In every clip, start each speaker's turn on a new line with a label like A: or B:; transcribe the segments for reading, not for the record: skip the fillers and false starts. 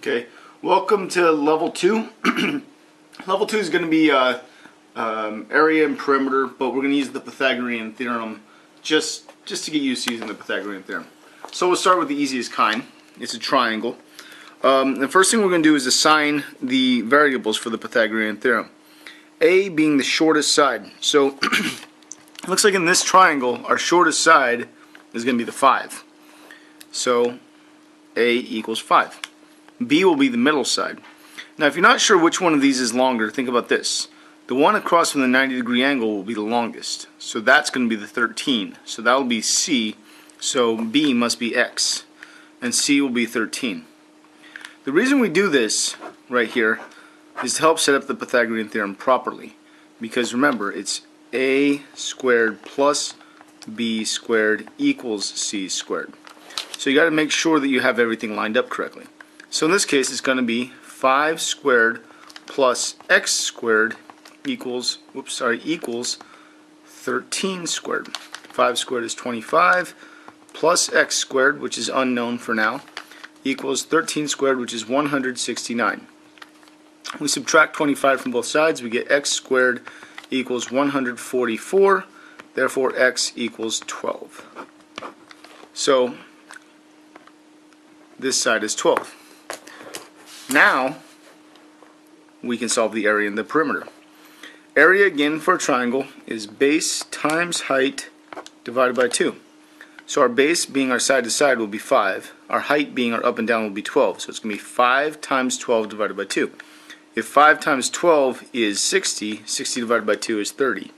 A: Okay, welcome to level 2. Level 2 is going to be area and perimeter, but we're going to use the Pythagorean Theorem just to get used to using the Pythagorean Theorem. So we'll start with the easiest kind. It's a triangle. The first thing we're going to do is assign the variables for the Pythagorean Theorem. A being the shortest side. So it looks like in this triangle, our shortest side is going to be the 5. So A equals 5. B will be the middle side. Now if you're not sure which one of these is longer, think about this. The one across from the 90-degree angle will be the longest. So that's going to be the 13. So that will be C. So B must be X. And C will be 13. The reason we do this right here is to help set up the Pythagorean Theorem properly. Because remember, it's A squared plus B squared equals C squared. So you got to make sure that you have everything lined up correctly. So in this case, it's going to be 5 squared plus X squared equals 13 squared. 5 squared is 25 plus X squared, which is unknown for now, equals 13 squared, which is 169. We subtract 25 from both sides, we get X squared equals 144. Therefore, X equals 12. So this side is 12. Now we can solve the area and the perimeter. Area again for a triangle is base times height divided by 2. So our base being our side to side will be 5. Our height being our up and down will be 12. So it's going to be 5 times 12 divided by 2. If 5 times 12 is 60, 60 divided by 2 is 30.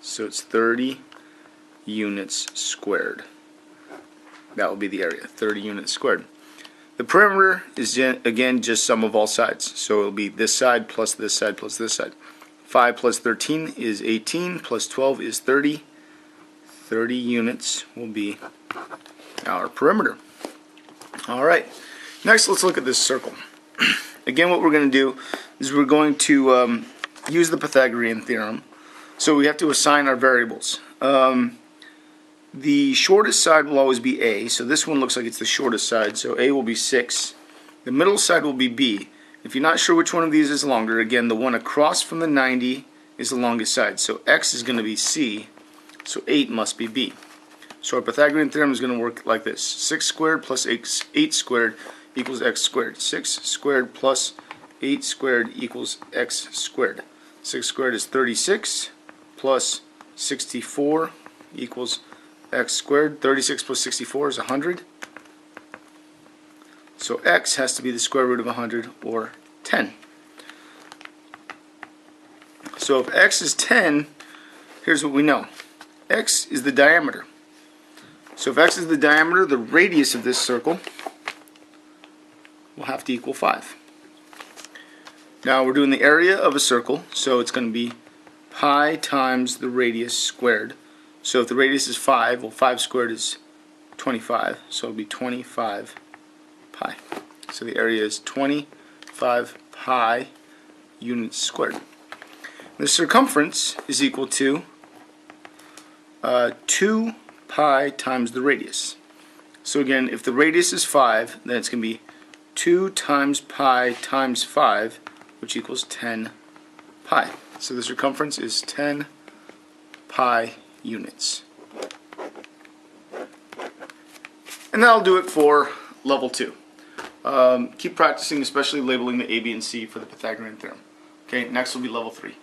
A: So it's 30 units squared. That will be the area, 30 units squared. The perimeter is again just sum of all sides. So it will be this side plus this side plus this side. 5 plus 13 is 18 plus 12 is 30. 30 units will be our perimeter. Alright, next let's look at this circle. Again, what we're going to do is we're going to use the Pythagorean Theorem. So we have to assign our variables. The shortest side will always be A, so this one looks like it's the shortest side, so A will be 6. The middle side will be B. If you're not sure which one of these is longer, again, the one across from the 90 is the longest side, so X is going to be C, so 8 must be B. So our Pythagorean Theorem is going to work like this. 6 squared plus 8 squared equals X squared. 6 squared plus 8 squared equals X squared. 6 squared is 36 plus 64 equals X squared. 36 plus 64 is 100. So X has to be the square root of 100, or 10. So if X is 10, here's what we know. X is the diameter. So if X is the diameter, the radius of this circle will have to equal 5. Now we're doing the area of a circle, so it's going to be pi times the radius squared. So if the radius is 5, well 5 squared is 25, so it'll be 25 pi. So the area is 25 pi units squared. The circumference is equal to 2 pi times the radius. So again, if the radius is 5, then it's going to be 2 times pi times 5, which equals 10 pi. So the circumference is 10 pi units. And that'll do it for level 2. Keep practicing, especially labeling the A, B, and C for the Pythagorean Theorem. Okay, next will be level 3.